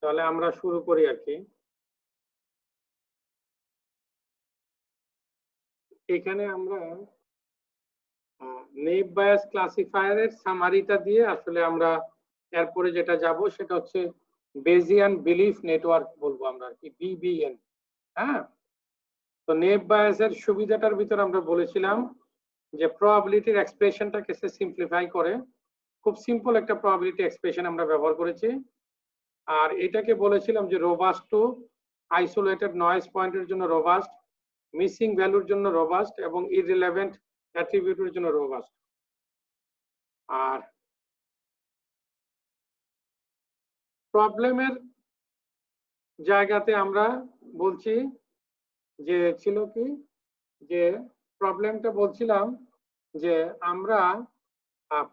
তাহলে আমরা শুরু করি আর কি। এখানে আমরা নেইভ বায়াস ক্লাসিফায়ারের সামারিটা দিয়ে আসলে আমরা এরপরে যেটা যাব সেটা হচ্ছে বেজিয়ান বিলিফ নেটওয়ার্ক বলবো আমরা আর কি, বিবিএন। হ্যাঁ, তো নেইভ বায়াসের সুবিধাটার ভিতরে আমরা বলেছিলাম যে প্রবাবিলিটির এক্সপ্রেশনটাকে সে সিম্পলিফাই করে। খুব সিম্পল একটা প্রবাবিলিটি এক্সপ্রেশন আমরা ব্যবহার করেছি। আর এটাকে বলেছিলাম যে রোবাস্ট টু আইসোলেটেড নয়েজ পয়েন্টের জন্য রোবাস্ট, মিসিং ভ্যালুর জন্য রোবাস্ট এবং ইররিলেভেন্ট অ্যাট্রিবিউটের জন্য রোবাস্ট। আর প্রবলেমের জায়গাতে আমরা বলছি যে ছিল কি, যে প্রবলেমটা বলছিলাম যে আমরা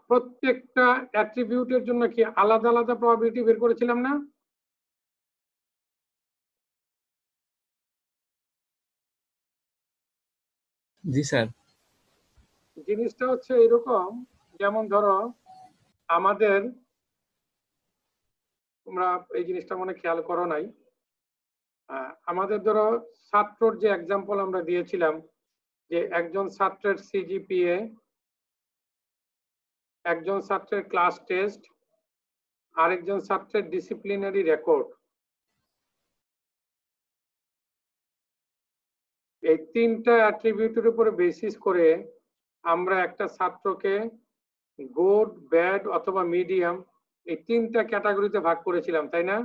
প্রত্যেকটা অ্যাট্রিবিউটের জন্য কি আলাদা আলাদা প্রবাবিলিটি বের করেছিলাম না? জি স্যার। জিনিসটা হচ্ছে এরকম, যেমন ধরো আমাদের, তোমরা এই জিনিসটা মনে খেয়াল করো নাই, আমাদের ধরো ছাত্রর যে এক্সাম্পল আমরা দিয়েছিলাম যে একজন ছাত্রের সিজিপিএ, একজন ছাত্রের ক্লাস টেস্ট, আরেকজন ছাত্রের ডিসিপ্লিনারি রেকর্ড, এই তিনটা অ্যাট্রিবিউটের উপরে বেসিস করে আমরা একটা ছাত্রকে গুড, ব্যাড অথবা মিডিয়াম এই তিনটা ক্যাটাগরিতে ভাগ করেছিলাম, তাই না?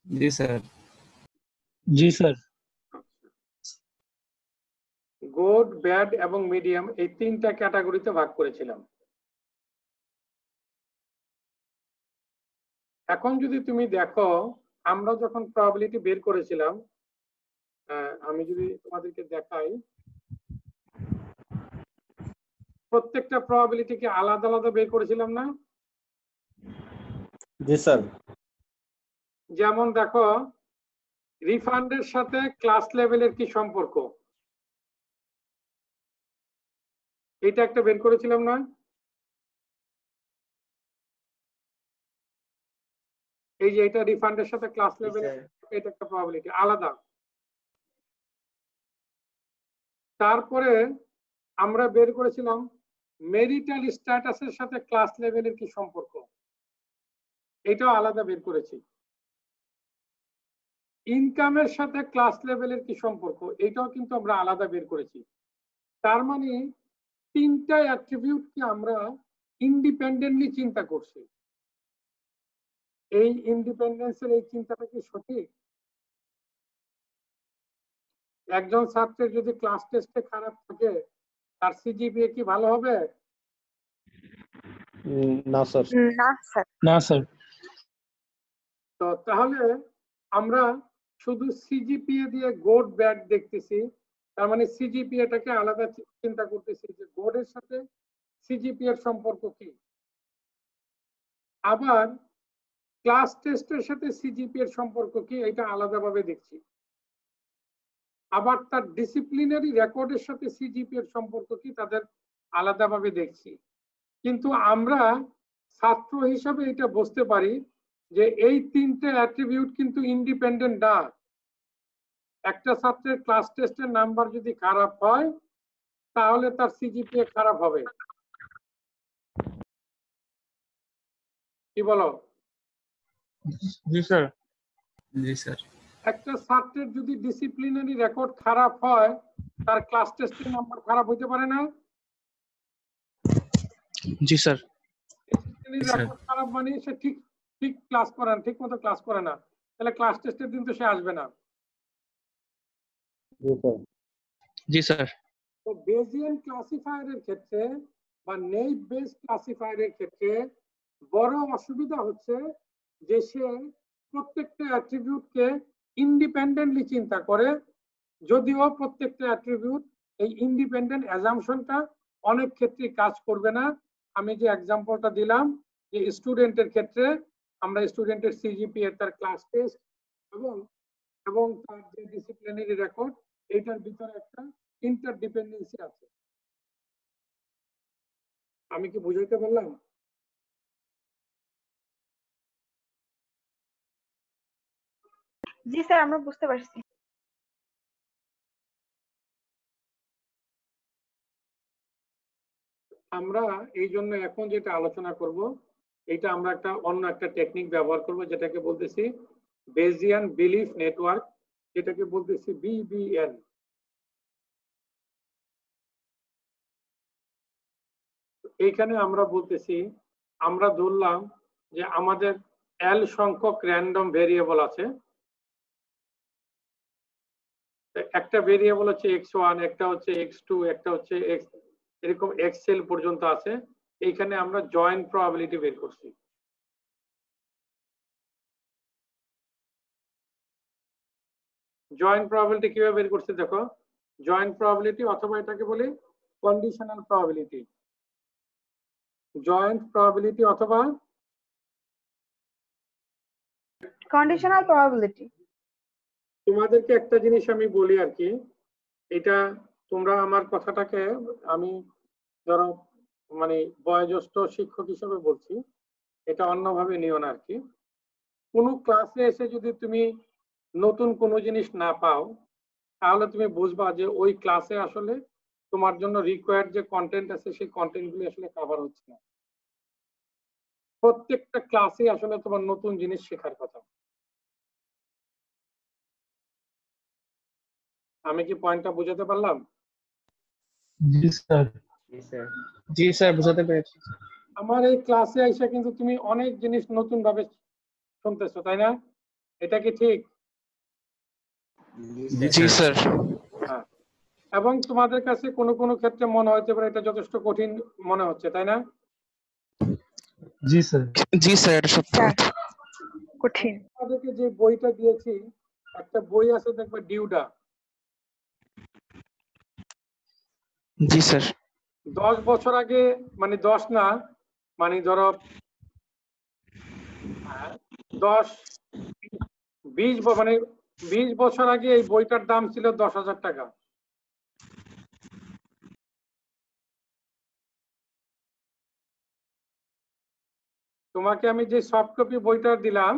জি স্যার। জি স্যার। গুড, ব্যাড এবং মিডিয়াম এই তিনটা ক্যাটাগরিতে ভাগ করেছিলাম। এখন যদি তুমি দেখো, আমরা যখন প্রবাবিলিটি বের করেছিলাম, আমি যদি তোমাদেরকে দেখাই, প্রত্যেকটা প্রবাবিলিটিকে আলাদা আলাদা বের করেছিলাম না? জি স্যার। যেমন দেখো, রিফান্ডের সাথে ক্লাস লেভেলের কি সম্পর্ক, এটা একটা বের করেছিলাম না? এই যে এটা রিফান্ডের সাথে ক্লাস লেভেলের, এটা একটা প্রবাবিলিটি আলাদা। তারপরে আমরা বের করেছিলাম মেরিটাল স্ট্যাটাসের সাথে ক্লাস লেভেলের কি সম্পর্ক, এটাও আলাদা বের করেছি। ইনকামের সাথে ক্লাস লেভেলের কি সম্পর্ক, এটাও কিন্তু আমরা আলাদা বের করেছি। তার মানে তিনটা অ্যাট্রিবিউটকে আমরা ইন্ডিপেন্ডেন্টলি চিন্তা করছি। এই ইন্ডিপেন্ডেন্সের এই চিন্তাটা কি সঠিক? একজন ছাত্রের যদি ক্লাস টেস্টে খারাপ থাকে, তার সিজিপিএ কি ভালো হবে? না স্যার। না স্যার। না স্যার। তো তাহলে আমরা শুধু সিজিপিএ দিয়ে গুড ব্যাড দেখতেছি, তার মানে সিজিপিএটাকে আলাদা চিন্তা করতেছি যে গুডের সাথে সিজিপিএ এর সম্পর্ক কি। আবার ক্লাস টেস্টের সাথে সিজিপিএ এর সম্পর্ক কি, এটা আলাদাভাবে দেখছি। আবার তার ডিসিপ্লিনারি রেকর্ডের সাথে সিজিপিএ এর সম্পর্ক কি, তাদের আলাদাভাবে দেখছি। কিন্তু আমরা ছাত্র হিসাবে এটা বুঝতে পারি যে এই তিনটে অ্যাট্রিবিউট কিন্তু ইন্ডিপেন্ডেন্ট না। একটা ছাত্রের ক্লাস টেস্টের নাম্বার যদি খারাপ হয়, তাহলে তার সিজিপিএ খারাপ হবে। কি বলো? জি স্যার। জি স্যার। একটা ছাত্রের যদি ডিসিপ্লিনারি রেকর্ড খারাপ হয়, তার ক্লাস টেস্টের নাম্বার খারাপ হতে পারে না? জি স্যার। ডিসিপ্লিনারি রেকর্ড খারাপ মানে সে ঠিক ক্লাস করে না, ঠিক মতো ক্লাস করে না, তাহলে ক্লাস টেস্টের দিন তো সে আসবে না। জি স্যার। তো বেজিয়ান ক্লাসিফায়ারের ক্ষেত্রে বা নেইভ বেস ক্লাসিফায়ারের ক্ষেত্রে বড় অসুবিধা হচ্ছে যে সে প্রত্যেকটা অ্যাট্রিবিউটকে ইন্ডিপেন্ডেন্টলি চিন্তা করে, যদিও প্রত্যেকটা অ্যাট্রিবিউট এই ইন্ডিপেন্ডেন্ট অ্যাজাম্পশনটা অনেক ক্ষেত্রে কাজ করবে না। আমি যে এক্সাম্পলটা দিলাম যে স্টুডেন্টের ক্ষেত্রে আমরা স্টুডেন্টের সিজিপিএ, তার ক্লাস টেস্ট এবং তার যে ডিসিপ্লিনারি রেকর্ড, এইটার ভিতরে একটা ইন্টারডিপেন্ডেন্সি আছে। আমি কি বুঝাইতে পারলাম? জি স্যার, আমরা বুঝতে পারছি। আমরা এই জন্য এখন যেটা আলোচনা করব, এটা আমরা অন্য একটা টেকনিক ব্যবহার করব, যেটাকে বলতেছি বেজিয়ান বিলিফ নেটওয়ার্ক, যেটাকে বলতেছি বিবিএন। এইখানে আমরা বলতেছি, আমরা ধরলাম যে আমাদের এল সংখ্যক র্যান্ডম ভেরিয়েবল আছে। একটা ভেরিয়েবল হচ্ছে x1, একটা হচ্ছে x2, একটা হচ্ছে x, এরকম xl পর্যন্ত আছে। এইখানে আমরা জয়েন্ট প্রবাবিলিটি বের করছি। জয়েন্ট প্রবাবিলিটি কিভাবে বের করছি দেখো, জয়েন্ট প্রবাবিলিটি অথবা এটাকে বলি কন্ডিশনাল প্রবাবিলিটি। জয়েন্ট প্রবাবিলিটি অথবা কন্ডিশনাল প্রবাবিলিটি। তোমাদেরকে একটা জিনিস আমি বলি আর কি, এটা তোমরা আমার কথাটাকে, আমি ধরো মানে বয়োজ্যেষ্ঠ শিক্ষক হিসেবে বলছি, এটা অন্যভাবে নিও না আর কি। কোনো ক্লাসে এসে যদি তুমি নতুন কোনো জিনিস না পাও, তাহলে তুমি বুঝবা যে ওই ক্লাসে আসলে তোমার জন্য রিকোয়ার্ড যে কন্টেন্ট আছে সেই কন্টেন্টগুলি আসলে কভার হচ্ছে না। প্রত্যেকটা ক্লাসে আসলে তোমার নতুন জিনিস শেখার কথা। আমি কি পয়েন্টটা বুঝাতে পারলাম? জি স্যার। জি স্যার, বুঝাতে পেরেছি। আমার এই ক্লাসে এসে কিন্তু তুমি অনেক জিনিস নতুন ভাবে শুনতেছো, তাই না? এটা কি ঠিক? জি স্যার। হ্যাঁ। এবং তোমাদের কাছে কোনো কোনো ক্ষেত্রে মনে হতে পারে এটা যথেষ্ট কঠিন মনে হচ্ছে, তাই না? জি স্যার। জি স্যার, এটা সত্য। কঠিন। তোমাদেরকে যে বইটা দিয়েছি, একটা বই আছে দেখবে ডিউডা। জি স্যার। 10 বছর আগে, মানে 10 না, মানে ধরো 10-20 মানে 20 বছর আগে এই বইটার দাম ছিল 10,000 টাকা। তোমাকে আমি যে সফট কপি বইটা দিলাম,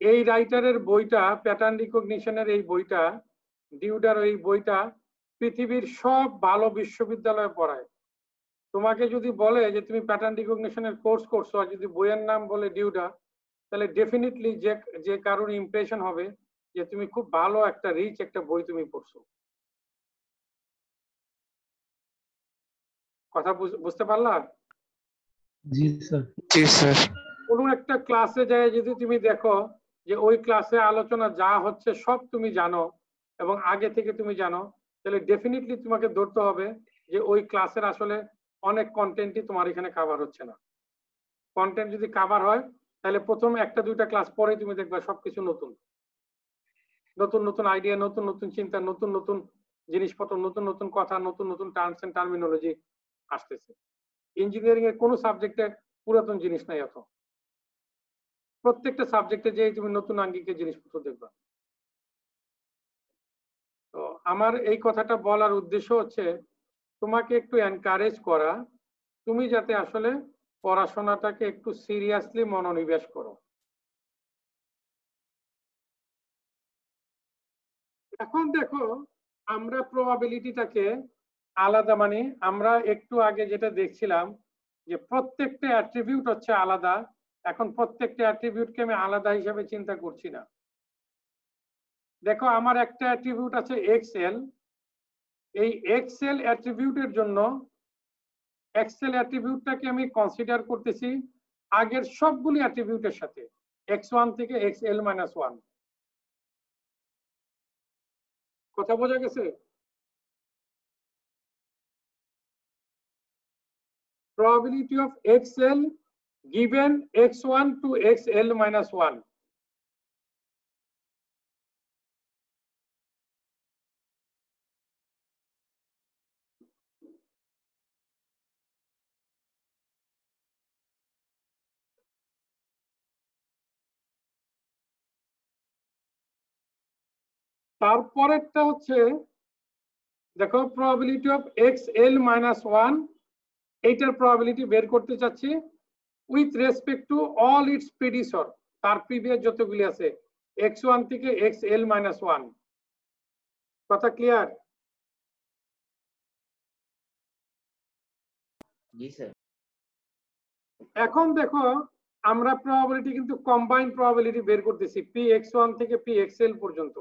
এই রাইটারের বইটা, প্যাটার্ন রিকগনিশনের এই বইটা, ডিউডার এই বইটা পৃথিবীর সব ভালো বিশ্ববিদ্যালয়ে পড়ায়। তোমাকে যদি বলে যে তুমি প্যাটার্ন রিকগনিশনের কোর্স করছো, আর যদি বইয়ের নাম বলে ডিউডা, তাহলে ডেফিনেটলি যে কারোর ইমপ্রেশন হবে যে তুমি খুব ভালো একটা রিচ একটা বই তুমি পড়ছো। কথা বুঝতে পারলা? জি স্যার। জি স্যার। কোনো একটা ক্লাসে যায় যদি তুমি দেখো যে ওই ক্লাসে আলোচনা যা হচ্ছে সব তুমি জানো এবং আগে থেকে তুমি জানো, তাহলে ডেফিনেটলি তোমাকে ধরতে হবে যে ওই ক্লাসের আসলে অনেক কন্টেন্টই তোমার এখানে কভার হচ্ছে না। কন্টেন্ট যদি কভার হয়, তাহলে প্রথম একটা দুইটা ক্লাস পরে তুমি দেখবে সবকিছু নতুন, নতুন নতুন আইডিয়া, নতুন নতুন চিন্তা, নতুন নতুন জিনিসপত্র, নতুন নতুন কথা, নতুন নতুন টার্মস এন্ড টার্মিনোলজি আসতেছে। ইঞ্জিনিয়ারিং এর কোনো সাবজেক্টে পুরাতন জিনিস নাই এত। প্রত্যেকটা সাবজেক্টে যে তুমি নতুন আঙ্গিকের জিনিসপত্র দেখবা। তো আমার এই কথাটা বলার উদ্দেশ্য হচ্ছে তোমাকে একটু এনকারেজ করা, তুমি যাতে আসলে পড়াশোনাটাকে একটু সিরিয়াসলি মনোনিবেশ করো। এখন দেখো, আমরা প্রবাবিলিটিটাকে আলাদা, মানে আমরা একটু আগে যেটা দেখছিলাম যে প্রত্যেকটা অ্যাট্রিবিউট হচ্ছে আলাদা, এখন প্রত্যেকটা অ্যাট্রিবিউটকে আমি আলাদা হিসেবে চিন্তা করছি না। দেখো, আমার একটা অ্যাট্রিবিউট আছে এক্সএল, এই এক্সএল অ্যাট্রিবিউটের জন্য এক্সেল অ্যাট্রিবিউটটাকে আমি কনসিডার করতেছি আগের সবগুলি অ্যাট্রিবিউটের সাথে, x1 থেকে xl-1। কথা বোঝা গেছে? probability of xl given x1 to xl-1। তারপরেরটা হচ্ছে দেখো probability of xl-1, এইটার probability বের করতে চাচ্ছি with respect to all its predecessor, তার প্রিভিয়াস যতগুলি আছে x1 থেকে xl মাইনাস 1। কথা ক্লিয়ার? জি স্যার। এখন দেখো আমরা প্রবাবিলিটি কিন্তু কম্বাইন্ড প্রবাবিলিটি বের করতেছি px1 থেকে pxl পর্যন্ত,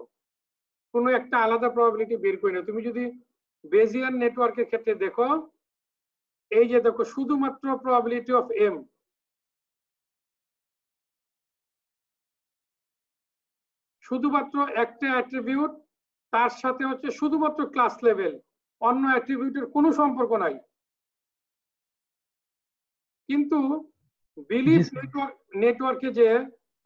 কোনো একটা আলাদা প্রবাবিলিটি বের করি না। তুমি যদি বেজিয়ান নেটওয়ার্কের ক্ষেত্রে দেখো, এই যে দেখো শুধুমাত্র প্রবাবিলিটি অফ m, শুধুমাত্র একটা অ্যাট্রিবিউট, তার সাথে হচ্ছে শুধুমাত্র ক্লাস লেভেল, অন্য অ্যাট্রিবিউটের কোনো সম্পর্ক নাই। কিন্তু বিলিফ নেটওয়ার্কে যে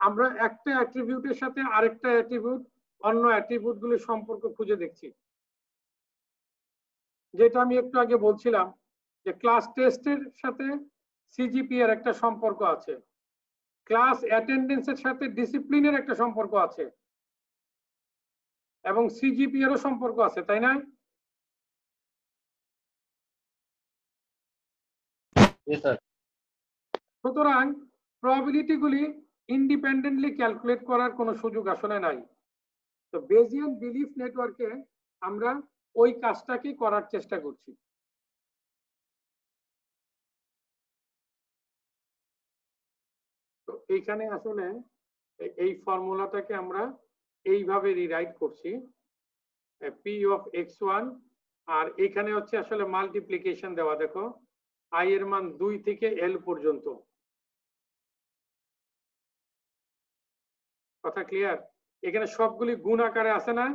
আমরা একটা অ্যাট্রিবিউটের সাথে আরেকটা অ্যাট্রিবিউট, অন্য অ্যাট্রিবিউট গুলির সম্পর্ক খুঁজে দেখছি। যেটা আমি একটু আগে বলছিলাম যে ক্লাস টেস্টের সাথে সিজিপি এর একটা সম্পর্ক আছে, ক্লাস অ্যাটেন্ডেন্সের সাথে ডিসিপ্লিনের একটা সম্পর্ক আছে, এবং সিজিপি এরও সম্পর্ক আছে, তাই না? সুতরাং প্রবাবিলিটি গুলি ইন্ডিপেন্ডেন্টলি ক্যালকুলেট করার কোনো সুযোগ আসলে নাই। তো বেজিয়ান বিলিফ নেটওয়ার্কে আমরা ওই কাজটাকে করার চেষ্টা করছি। তো এইখানে আসলে এই ফর্মুলাটাকে আমরা এইভাবে রিরাইট করছি, পি অফ x1, আর এখানে হচ্ছে আসলে মাল্টিপ্লিকেশন দেওয়া, দেখো i এর মান 2 থেকে l পর্যন্ত। কথা ক্লিয়ার? এখানে সবগুলি গুণ আকারে আছে না?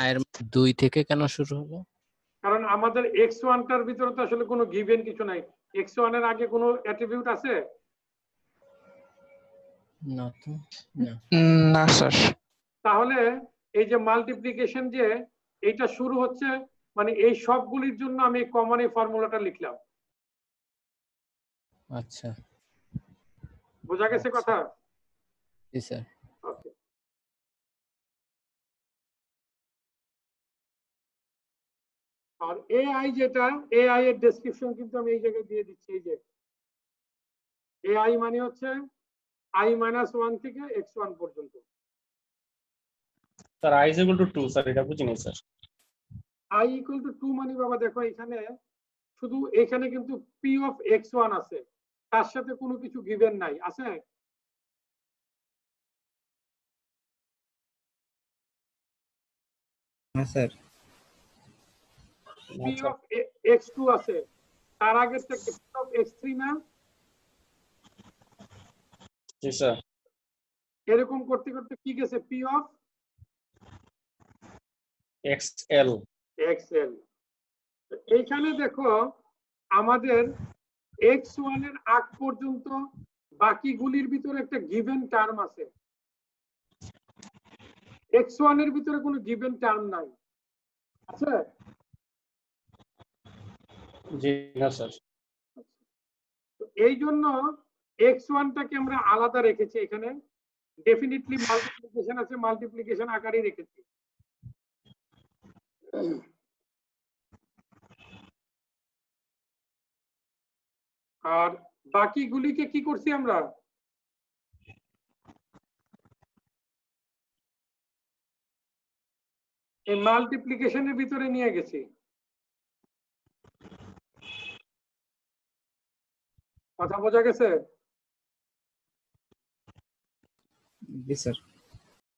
এর 2 থেকে কেন শুরু হলো? কারণ আমাদের x1 টার ভিতরে তো আসলে কোনো গিভেন কিছু নাই। x1 এর আগে কোনো অ্যাট্রিবিউট আছে? না তো, না। না স্যার। তাহলে এই যে মাল্টিপ্লিকেশন যে এইটা শুরু হচ্ছে, মানে এই সবগুলির জন্য আমি কমন এই ফর্মুলাটা লিখলাম। আচ্ছা, বোঝা গেছে কথা? জি স্যার। ওকে। আর এআই যেটা, এআই এর ডেসক্রিপশন কিন্তু আমি এই জায়গায় দিয়ে দিচ্ছি। এই যে এআই মানে হচ্ছে i-1 থেকে x1 পর্যন্ত। Sir i is equal to 2 sir, এটা বুঝিনি স্যার। i equal to 2 মানে বাবা দেখো এখানে শুধু এখানে কিন্তু p of x1 আছে, তার সাথে কোনো কিছু গিভেন নাই, আছে? না স্যার। p of x2 আছে, তার আগের থেকে p of x3 না? জি স্যার। এরকম করতে করতে কি গেছে? p of xl। এইখানে দেখো আমাদের x1 এর আগ পর্যন্ত বাকিগুলির ভিতরে একটা গিভেন টার্ম আছে, x1 এর ভিতরে কোনো গিভেন টার্ম নাই, আছে? জি না স্যার। এই জন্য x1 টাকে আমরা আলাদা রেখেছি এখানে, ডেফিনিটলি মাল্টিপ্লিকেশন আছে, মাল্টিপ্লিকেশন আকারেই রেখেছি। আর বাকিগুলিকে কি করছি আমরা? এই মাল্টিপ্লিকেশনের ভিতরে নিয়ে গেছি। কথা বোঝা গেছে? জি স্যার।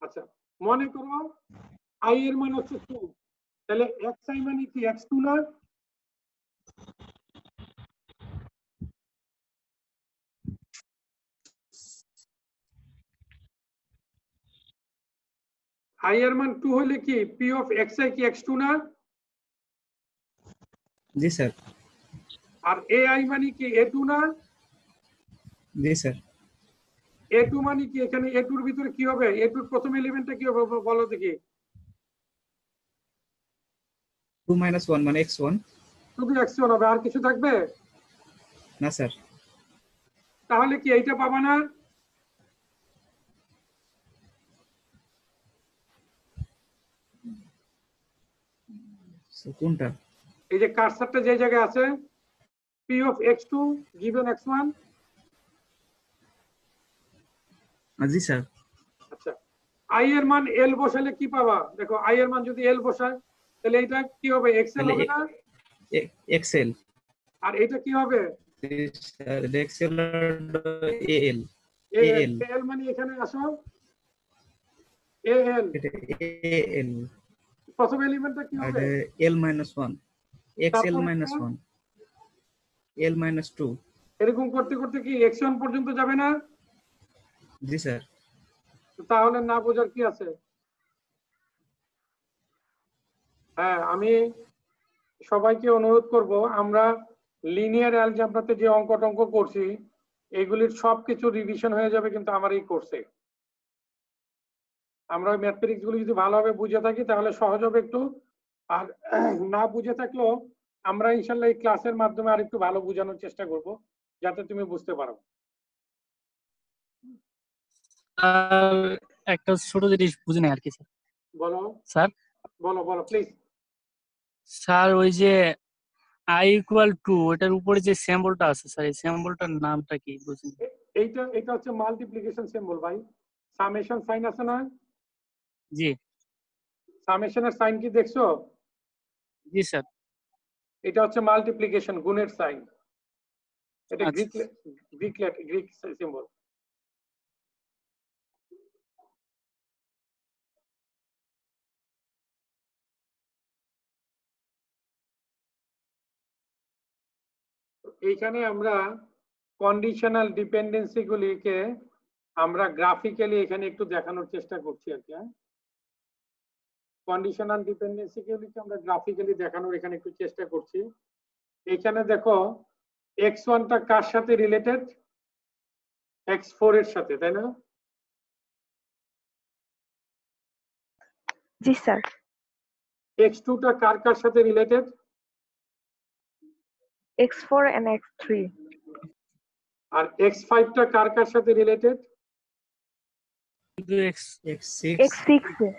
আচ্ছা, মনে করো i এর মান হচ্ছে 2, তাহলে xi মানে কি x2 না? i এর মান 2 হলে কি p of xi কি x2 না? জি স্যার। আর ai মানে কি a2 না? জি স্যার। a2 মানে কি এখানে a2 এর ভিতরে কি হবে? a2 এর প্রথম এলিমেন্টটা কি হবে বলো দেখি? 2 - 1 মানে x1। শুধু x1 হবে, আর কিছু থাকবে না স্যার। তাহলে কি এইটা পাবা না? কোনটা? এই যে কার্সারটা যে জায়গায় আছে, P of x2 given x1? G sir. আচ্ছা, i এর মান l বসালে কি পাবা? দেখো i এর মান যদি l বসায় তাহলে এটা কি হবে? xl হবে না? এক্সেল। আর এটা কি হবে? স্যার এক্সেল এল al মানে এখানে আসো al, এটা এল প্রথম এলিমেন্টটা কি আর হবে? এল মাইনাস 1 এক্সেল তারপরে মাইনাস 1 এল মাইনাস 2। এরকম করতে করতে কি x1 পর্যন্ত যাবে না? জি স্যার। তাহলে না বোঝার কি আছে? হ্যাঁ, আমি সবাইকে অনুরোধ করব, আমরা লিনিয়ার অ্যালজেব্রাতে যে অঙ্ক টঙ্ক করছি এগুলির সবকিছু রিভিশন হয়ে যাবে কিন্তু আমার এই কোর্সে। আমরা ম্যাথমেটিক্স গুলো যদি ভালোভাবে বুঝে থাকি তাহলে সহজ হবে একটু, আর না বুঝে থাকলেও আমরা ইনশাল্লাহ এই ক্লাসের মাধ্যমে আর একটু ভালো বোঝানোর চেষ্টা করব যাতে তুমি বুঝতে পারো। একটা ছোট জিনিস বুঝি না আর কি স্যার। বলো স্যার বলো বলো প্লিজ। স্যার ওই যে i ইকুয়াল টু ওটার উপরে যে সিম্বলটা আছে স্যার, এই সিম্বলটার নামটা কি বুঝি না। এটা হচ্ছে মাল্টিপ্লিকেশন সিম্বল ভাই। সামেশন সাইন আছে না? জি সামেশনের সাইন কি দেখছো? জি স্যার। এটা হচ্ছে মাল্টিপ্লিকেশন, গুণের সাইন। এটা আচ্ছা। Greek symbol. এইখানে আমরা কন্ডিশনাল ডিপেন্ডেন্সি গুলিকে আমরা গ্রাফিক্যালি এখানে একটু দেখানোর চেষ্টা করছি আর কি। কন্ডিশনাল ডিপেন্ডেন্সি গুলিকে আমরা গ্রাফিক্যালি দেখানোর এখানে একটু চেষ্টা করছি। এখানে দেখো x1 টা কার সাথে রিলেটেড? x4 এর সাথে, তাই না? জি স্যার। x2 টা কার কার সাথে related? x4 and x3. R x5 টা কার কার সাথে রিলেটেড? কিন্তু x6 x6 এ।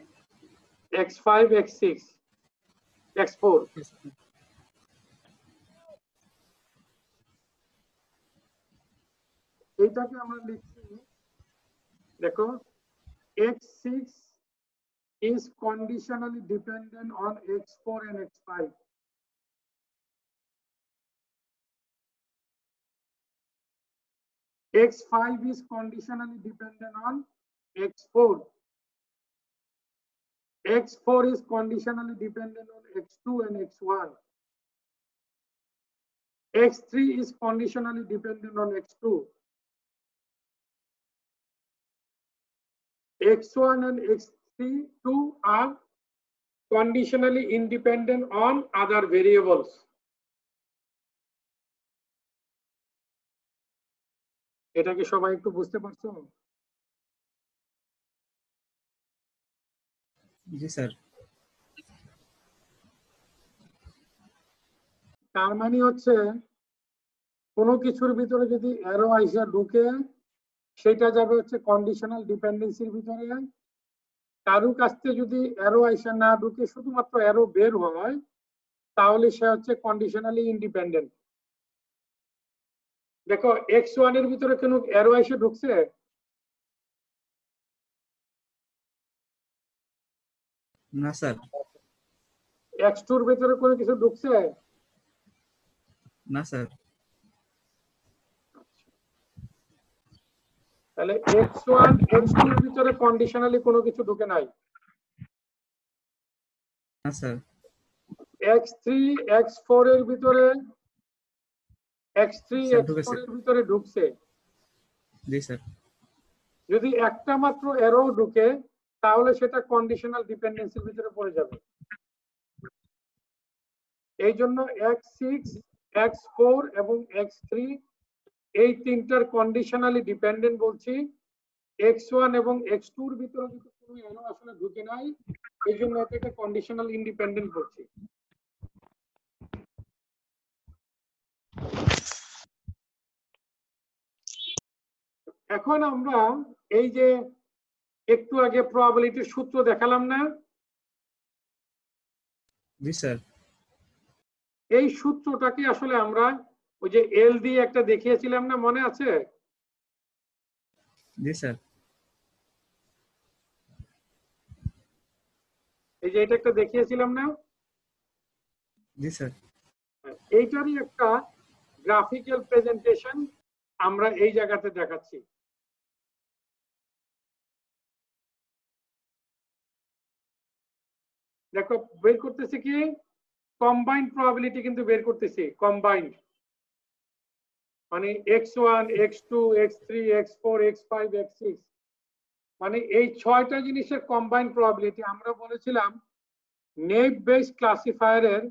x5 x6 x4। এইটাকে আমরা লিখছি, দেখো x6 is conditionally dependent on x4 and x5. x5 is conditionally dependent on x4. x4 is conditionally dependent on x2 and x1. x3 is conditionally dependent on x2. x1 and x3 two are conditionally independent on other variables. এটা কি সবাই একটু বুঝতে পারছো? জি sir. তার মানে হচ্ছে কোনো কিছুর ভিতরে যদি অ্যারো আইসা ঢুকে সেটা যাবে হচ্ছে কন্ডিশনাল ডিপেন্ডেন্সির ভিতরে। কারো কাছ থেকে যদি অ্যারো আইসা না ঢুকে শুধুমাত্র অ্যারো বের হয় তাহলে সে হচ্ছে কন্ডিশনালি ইন্ডিপেন্ডেন্ট। দেখো x1 এর ভিতরে কোনো অ্যারো আইসা ঢুকছে? না স্যার। x2 এর ভিতরে কোনো কিছু ঢুকছে? না স্যার। তাহলে x1 x2 এর ভিতরে কন্ডিশনালি কোনো কিছু ঢুকে নাই। না স্যার। x3 x4 এর ভিতরে x3 স্যার, x4 এর ভিতরে ঢুকছে। জি স্যার। যদি একটা মাত্র অ্যারো ঢুকে তাহলে সেটা কন্ডিশনাল ডিপেন্ডেন্সির ভিতরে পড়ে যাবে। এই জন্য x6 x4 এবং x3 এই তিনটার কন্ডিশনালি ডিপেন্ডেন্ট বলছি। x1 এবং x2 এর ভিতরে যদি কোনো অ্যারো আসলে ঢুকে নাই এই জন্য এটাকে কন্ডিশনাল ইন্ডিপেন্ডেন্ট বলছি। এখন আমরা এই যে একটু আগে প্রবাবিলিটির সূত্র দেখালাম না, জি স্যার। এই সূত্রটাকে আসলে আমরা ওই যে এল দিয়ে একটা দেখিয়েছিলাম না, মনে আছে? জি স্যার। এই যে এটা একটা দেখিয়েছিলাম না, জি স্যার। এইটারই একটা গ্রাফিক্যাল প্রেজেন্টেশন আমরা এই জায়গাতে দেখাচ্ছি। দেখো বের করতেছি কি, কম্বাইন্ড প্রবাবিলিটি কিন্তু বের করতেছি, কম্বাইন্ড মানে x1 x2 x3 x4 x5 x6, মানে এই 6টা জিনিসের কম্বাইন্ড প্রবাবিলিটি। আমরা বলেছিলাম নেভ বেস ক্লাসিফায়ারের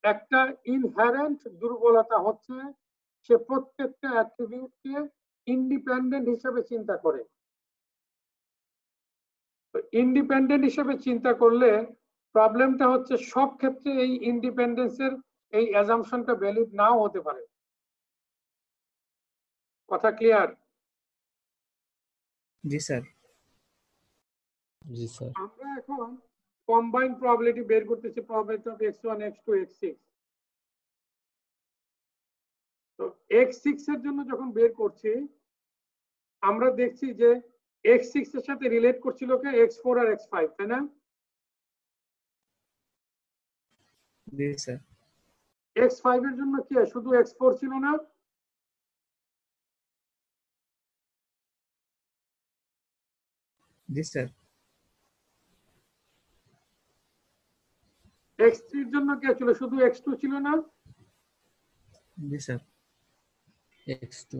একটা ইনহেরেন্ট দুর্বলতা হচ্ছে সে প্রত্যেকটা অ্যাট্রিবিউটকে ইন্ডিপেন্ডেন্ট হিসেবে চিন্তা করে। ইন্ডিপেন্ডেন্ট হিসেবে চিন্তা করলে প্রবলেমটা হচ্ছে সব ক্ষেত্রে এই ইন্ডিপেন্ডেন্সের এই অ্যাজাম্পশনটা ভ্যালিড নাও হতে পারে। কথা ক্লিয়ার? জি স্যার। জি স্যার। আমরা এখন কম্বাইন্ড প্রবাবিলিটি বের করতেছি, probability of x1 x2 x6। তো x6 এর জন্য যখন বের করছি আমরা দেখছি যে x6 এর সাথে রিলেট করছিল কে, x4 আর x5, তাই না? জি স্যার। x5 এর জন্য কি শুধু x4 ছিল না? জি স্যার। x3 এর জন্য কি ছিল, শুধু x2 ছিল না? জি স্যার। x2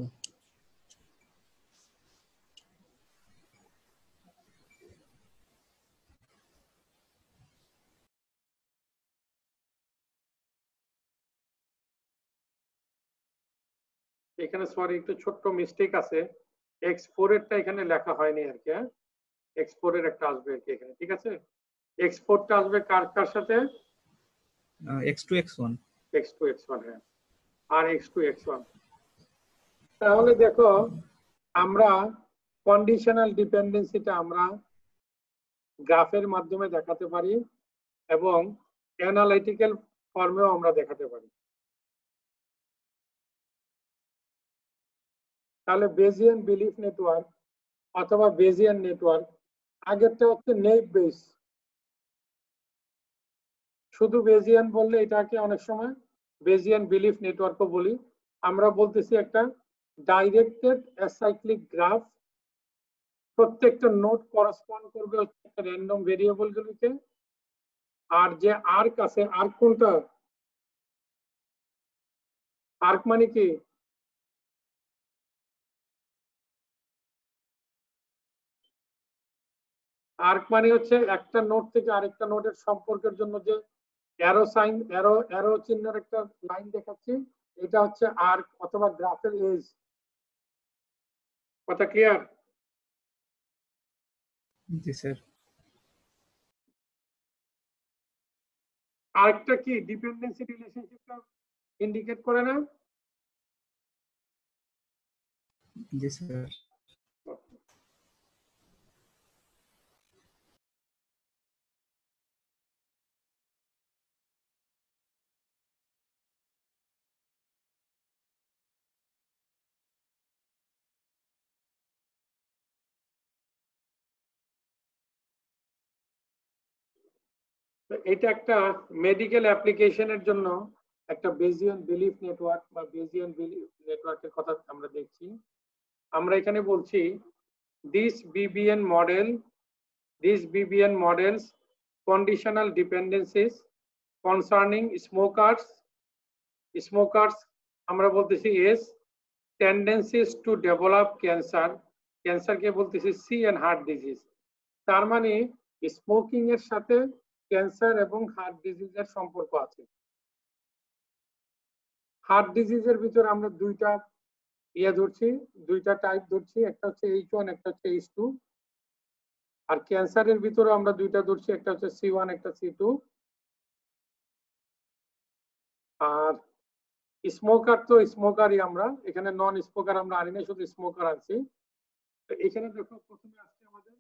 এখানে সরি একটু ছোট্ট মিস্টেক আছে, x4 এরটা এখানে লেখা হয়নি আর কি। x4 এর একটা আসবে আর কি এখানে, ঠিক আছে? x4 টা আসবে কার কার সাথে? x2 x1। x2 x1, হ্যাঁ, আর x2 x1। তাহলে দেখো আমরা কন্ডিশনাল ডিপেন্ডেন্সিটা আমরা গ্রাফের মাধ্যমে দেখাতে পারি এবং অ্যানালিটিক্যাল ফর্মেও আমরা দেখাতে পারি। তাহলে বেজিয়ান বিলিফ নেটওয়ার্ক অথবা বেজিয়ান নেটওয়ার্ক, আগেরটা হচ্ছে নেভ বেস। শুধু বেজিয়ান বললে এটাকে অনেক সময় বেজিয়ান বিলিফ নেটওয়ার্কও বলি। আমরা বলতেছি একটা ডাইরেক্টেড অ্যাসাইক্লিক গ্রাফ, প্রত্যেকটা নোড করসপন্ড করবে হচ্ছে একটা র্যান্ডম ভেরিয়েবল গুলিকে, আর যে আর্ক আছে, আর্ক কোনটা? আর্ক মানে কি? আর্ক মানে হচ্ছে একটা নোড থেকে আরেকটা নোডের সম্পর্কের জন্য যে অ্যারো সাইন, অ্যারো চিহ্নের একটা লাইন দেখাচ্ছি, এটা হচ্ছে আর্ক অথবা গ্রাফের এজ। কথা ক্লিয়ার? জি স্যার। আরেকটা কি ডিপেন্ডেন্সি রিলেশনশিপটা ইন্ডিকেট করে না? জি স্যার। এটা একটা মেডিকেল অ্যাপ্লিকেশনের জন্য একটা বেজিয়ান বিলিফ নেটওয়ার্ক বা বেজিয়ান বিলিফ নেটওয়ার্কের কথা আমরা দেখছি। আমরা এখানে বলছি this BBN models conditional dependencies concerning smokers আমরা বলতেছি S, tendencies to develop cancer কে বলতেছি C and heart disease। তার মানে স্মোকিং এর সাথে ক্যান্সার এবং হার্ট ডিজিজের সম্পর্ক আছে। হার্ট ডিজিজের ভিতরে আমরা দুইটা ধরছি, দুইটা টাইপ ধরছি, একটা হচ্ছে H1 একটা হচ্ছে H2। আর ক্যান্সারের ভিতরে আমরা দুইটা ধরছি, একটা হচ্ছে C1 একটা C2। আর স্মোকার তো স্মোকারই, আমরা এখানে নন স্মোকার আমরা আনি না, শুধু স্মোকার আনছি। তো এখানে দেখো প্রথমে আসছে আমাদের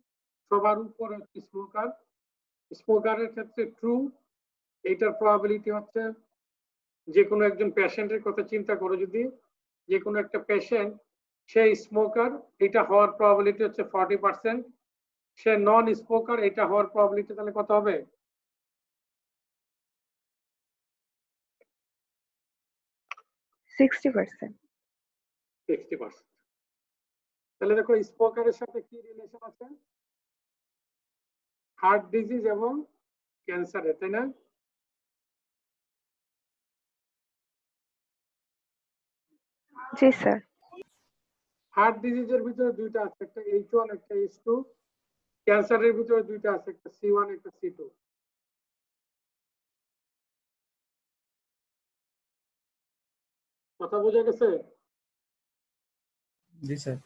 সবার উপর হচ্ছে স্মোকার। স্মোকারের ক্ষেত্রে ট্রু, এইটার প্রবাবিলিটি হচ্ছে যে কোনো একজন পেশেন্টের কথা চিন্তা করো, যদি যে কোনো একটা পেশেন্ট সে স্মোকার, এটা হওয়ার প্রবাবিলিটি হচ্ছে 40%, সে নন স্মোকার, এটা হওয়ার প্রবাবিলিটি তাহলে কত হবে? 60%. 60%। তাহলে দেখো স্মোকারের সাথে কি রিলেশন আছে? হার্ট ডিজিজ এবং ক্যান্সারের, তাই না? জি স্যার। হার্ট ডিজিজের ভিতরে দুইটা আছে, একটা H1 একটা H2। ক্যান্সারের ভিতরে দুইটা আছে, একটা C1 একটা C2। কথা বোঝা গেছে? জি স্যার।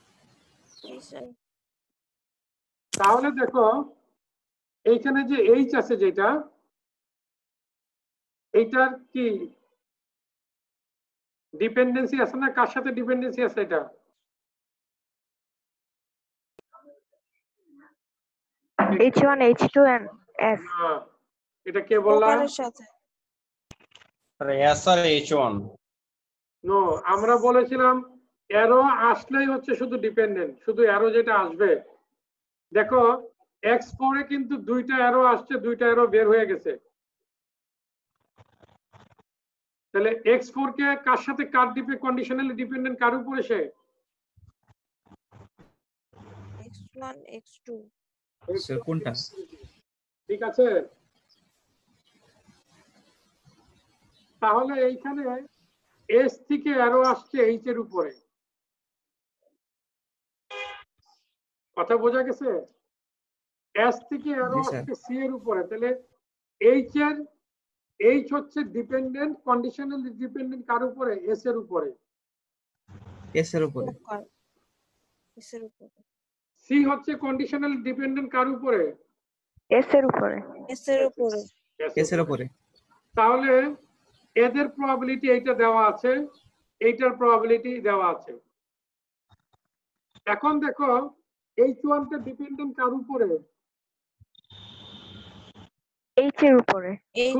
তাহলে দেখো এইখানে যে H আছে যেটা, এইটার কি ডিপেন্ডেন্সি আছে না? কার সাথে ডিপেন্ডেন্সি আছে এটা? H1, H2 and S. না, এটা কে বললাম? S আর H1। নো, আমরা বলেছিলাম অ্যারো আসলেই হচ্ছে শুধু ডিপেন্ডেন্ট, শুধু অ্যারো যেটা আসবে। দেখো X4 এ কিন্তু দুইটা অ্যারো আসছে, দুইটা অ্যারো বের হয়ে গেছে। তাহলে X4 কে কার সাথে কার কন্ডিশনালি ডিপেন্ডেন্ট কার উপরে সে? X1, X2. স্যার কোনটা? ঠিক আছে, তাহলে এইখানে S থেকে অ্যারো আসছে H এর উপরে। কথা বোঝা গেছে? S থেকে অ্যারো জি, স্যার। আসছে C এর উপরে, তাহলে H হচ্ছে ডিপেন্ডেন্ট, কন্ডিশনালি ডিপেন্ডেন্ট কার উপরে? S এর উপরে। এস এর উপরে। S এর উপরে। C হচ্ছে কন্ডিশনাল ডিপেন্ডেন্ট কার উপরে? S এর উপরে। S এর উপরে। এস এর উপরে। তাহলে এদের প্রবাবিলিটি এইটা দেওয়া আছে, এইটার প্রবাবিলিটি দেওয়া আছে। এখন দেখো H1 টা ডিপেন্ডেন্ট কার উপরে? H এর উপরে।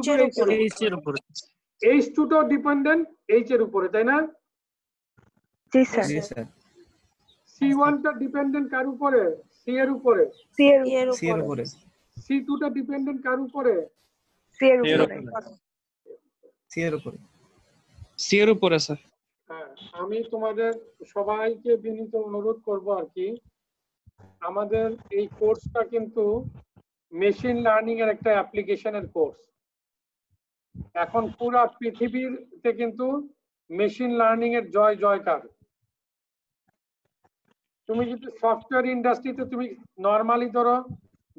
H এর উপরে। H এর উপরে। H2 টা ডিপেন্ডেন্ট H এর উপরে, তাই না? জি স্যার। জি স্যার। C1 টা ডিপেন্ডেন্ট কার উপরে? C এর উপরে। C এর সি এর উপরে। C2 টা ডিপেন্ডেন্ট কার উপরে? C এর উপরে। সি এর উপরে। সি এর উপরে স্যার। হ্যাঁ, আমি তোমাদের সবাইকে বিনীত অনুরোধ করব আর কি, আমাদের এই কোর্সটা কিন্তু মেশিন লার্নিং এর একটা অ্যাপ্লিকেশনের কোর্স। এখন পুরো পৃথিবীতে কিন্তু মেশিন লার্নিং এর জয় জয়কার। তুমি যদি সফটওয়্যার ইন্ডাস্ট্রিতে তুমি নরমালি ধরো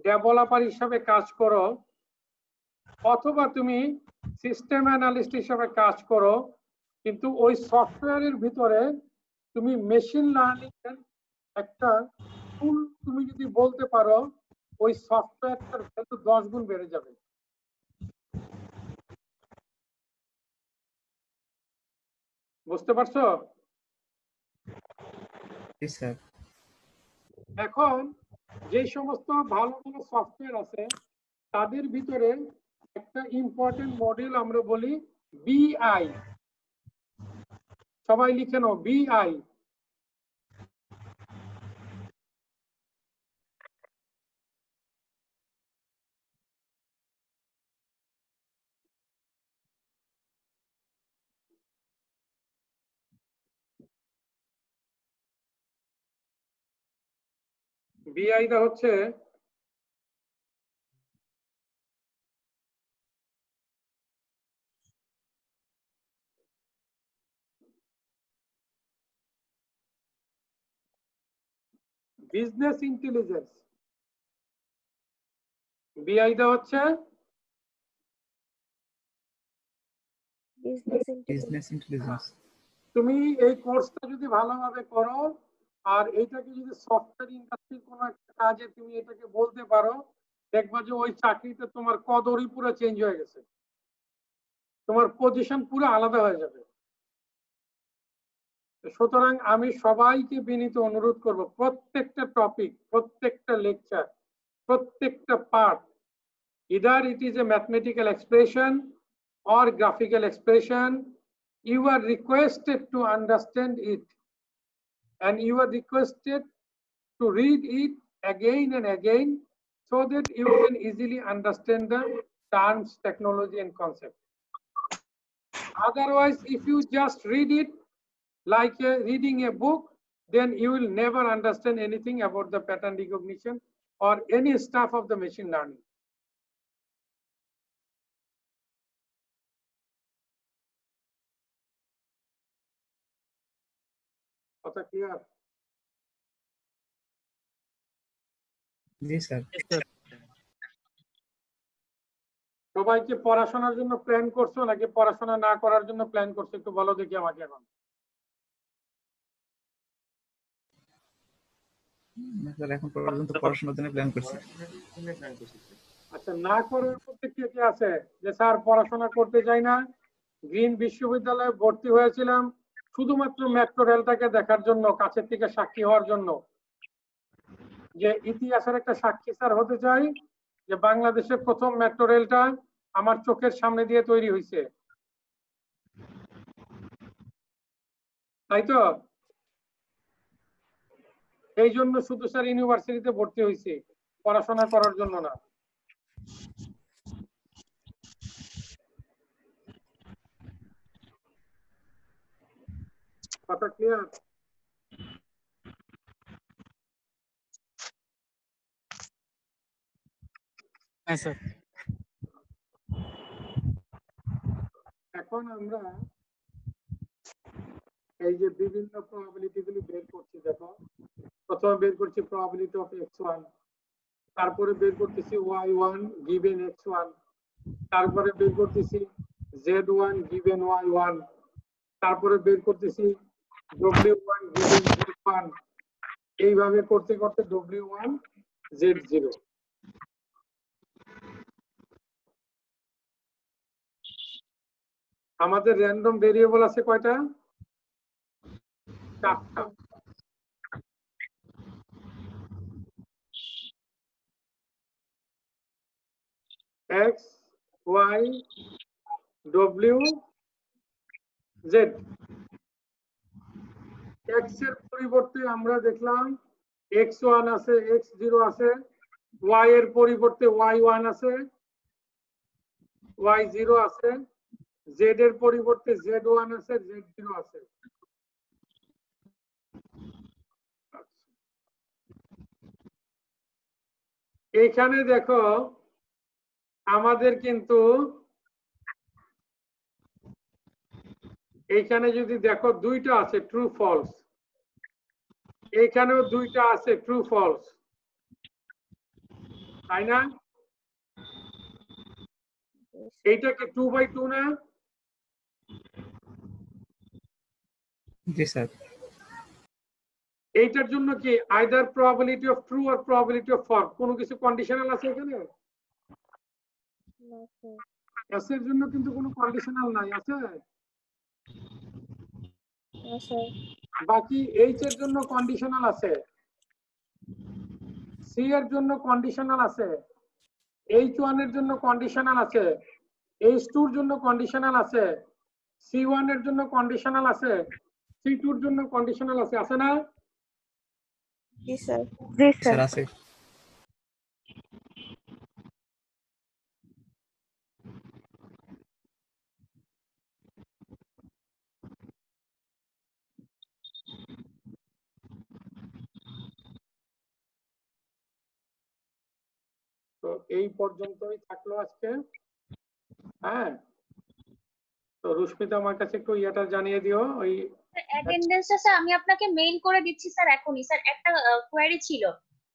ডেভেলপার হিসাবে কাজ করো, অথবা তুমি সিস্টেম অ্যানালিস্ট হিসাবে কাজ করো, কিন্তু ওই সফটওয়্যারের ভিতরে তুমি মেশিন লার্নিং এর একটা টুল তুমি যদি বলতে পারো, ওই সফটওয়্যারটার ভ্যালু 10 গুণ বেড়ে যাবে। বুঝতে পারছো? জি স্যার। এখন যে সমস্ত ভালো ভালো সফটওয়্যার আছে তাদের ভিতরে একটা ইম্পর্টেন্ট মডিউল আমরা বলি BI। সবাই লিখে নাও BI। BI টা হচ্ছে বিজনেস ইন্টেলিজেন্স। BI টা হচ্ছে বিজনেস ইন্টেলিজেন্স। তুমি এই কোর্সটা যদি ভালোভাবে করো আর এইটাকে যদি সফটওয়্যার ইন্ডাস্ট্রির কোনো একটা কাজে তুমি এটাকে বলতে পারো, দেখবা যে ওই চাকরিতে তোমার কদরই পুরো চেঞ্জ হয়ে গেছে, তোমার পজিশন পুরো আলাদা হয়ে যাবে। সুতরাং আমি সবাইকে বিনীত অনুরোধ করব, প্রত্যেকটা টপিক, প্রত্যেকটা লেকচার, প্রত্যেকটা part, either it is a mathematical expression or graphical expression, you are requested to understand it, and you are requested to read it again and again so that you can easily understand the terms, technology, and concept. Otherwise, if you just read it like reading a book, then you will never understand anything about the pattern recognition or any stuff of the machine learning. কথা clear? জি sir. Yes, sir. সবাই কি পড়াশোনার জন্য plan করছো নাকি পড়াশোনা না করার জন্য প্ল্যান করছো, একটু বলো দেখি আমাকে এখন। না স্যার, এখন পর্যন্ত পড়াশোনার জন্য প্ল্যান করছি। আচ্ছা, না করার মধ্যে কে কে আছে যে স্যার পড়াশোনা করতে চাই না, গ্রিন বিশ্ববিদ্যালয়ে ভর্তি হয়েছিলাম শুধুমাত্র মেট্রো রেলটাকে দেখার জন্য, কাছের থেকে সাক্ষী হওয়ার জন্য, যে ইতিহাসের একটা সাক্ষী স্যার হতে চাই যে বাংলাদেশের প্রথম মেট্রো রেলটা আমার চোখের সামনে দিয়ে তৈরি হয়েছে, তাই তো? এই জন্য শুধু স্যার ইউনিভার্সিটিতে ভর্তি হয়েছি, পড়াশোনা করার জন্য না। কথা ক্লিয়ার? হ্যাঁ স্যার। এখন আমরা এই যে বিভিন্ন প্রবাবিলিটি গুলি বের করছি, দেখো প্রথমে বের করছি প্রবাবিলিটি অফ x1, তারপরে বের করতেছি y1 গিভেন x1, তারপরে বের করতেছি z1 গিভেন y1, তারপরে বের করতেছি w1 গিভেন z1, এইভাবে করতে করতে w1 z0। আমাদের র্যান্ডম ভেরিয়েবল আছে কয়টা? 4টা। x, y, w, z। x এর পরিবর্তে আমরা দেখলাম x1 আছে, x0 আছে, y এর পরিবর্তে y1 আছে, y0 আছে, z এর পরিবর্তে z1 আছে, z0 আছে। এইখানে দেখো আমাদের কিন্তু এইখানে যদি দেখো দুইটা আছে ট্রু ফলস, এইখানেও দুইটা আছে ট্রু ফলস, তাই না? এইটা কি 2/2 না? জি স্যার। এইটার জন্য কি আইদার প্রবাবিলিটি অফ ট্রু আর প্রবাবিলিটি অফ ফলস, কোনো কিছু কন্ডিশনাল আছে এখানে? না স্যার। এস এর জন্য কিন্তু কোনো কন্ডিশনাল নাই, আছে? না স্যার। বাকি এইচ এর জন্য কন্ডিশনাল আছে, সি এর জন্য কন্ডিশনাল আছে, H1 এর জন্য কন্ডিশনাল আছে, H2 এর জন্য কন্ডিশনাল আছে, C1 এর জন্য কন্ডিশনাল আছে, C2 এর জন্য কন্ডিশনাল আছে, আছে না? জি স্যার। জি স্যার স্যার। আছে। তো এই পর্যন্তই থাকলো আজকে। হ্যাঁ, তো রুস্মিতা আমার কাছে একটু ইয়েটা জানিয়ে দিও, ওই অ্যাটেন্ডেন্সটা স্যার আমি আপনাকে মেইল করে দিচ্ছি স্যার এখনই। স্যার একটা কোয়েরি ছিল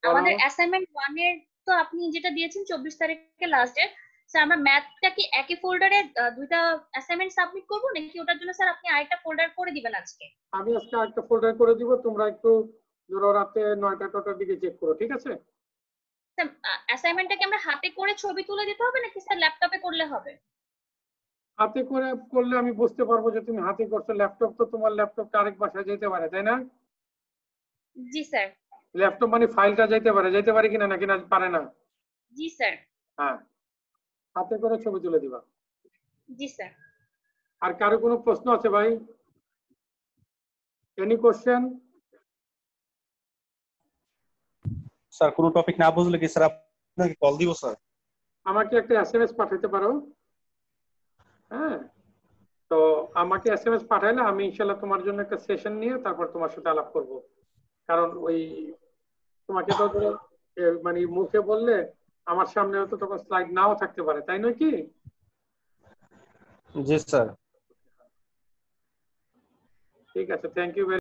আমাদের অ্যাসাইনমেন্ট 1 এর, তো আপনি যেটা দিয়েছেন 24 তারিখে লাস্ট ডেট। স্যার আমরা ম্যাথটা কি একই ফোল্ডারে দুইটা অ্যাসাইনমেন্ট সাবমিট করব নাকি ওটার জন্য স্যার আপনি আরেকটা ফোল্ডার করে দিবেন আজকে? আমি আজকে একটা ফোল্ডার করে দিব, তোমরা একটু ধরো রাতে 9টা-10টার দিকে চেক করো, ঠিক আছে? স্যার অ্যাসাইনমেন্টটা কি আমরা হাতে করে ছবি তুলে দিতে হবে নাকি স্যার ল্যাপটপে করলে হবে? হাতে করে করলে আমি বুঝতে পারবো যে তুমি হাতে করছো, ল্যাপটপ তো তোমার ল্যাপটপটা আরেক বাসায় যেতে পারে, তাই না? জি স্যার। ল্যাপটপ মানে ফাইলটা যেতে পারে কিনা, নাকি না পারে না? জি স্যার। হ্যাঁ, হাতে করে ছবি তুলে দিবা। জি স্যার। আর কারো কোনো প্রশ্ন আছে ভাই? Any question? স্যার কোনো টপিক না বুঝলে কি স্যার আপনাকে কল দিব স্যার? আমাকে একটা এসএমএস পাঠাতে পারো। হ্যাঁ, তো আমাকে এসএমএস পাঠাইলে আমি ইনশাআল্লাহ তোমার জন্য একটা সেশন নিয়ে তারপর তোমার সাথে আলাপ করব। কারণ ওই তোমাকে তো ধরো মানে মুখে বললে আমার সামনে হয়তো তখন স্লাইড নাও থাকতে পারে, তাই নয় কি? জি স্যার। ঠিক আছে, থ্যাংক ইউ ভেরি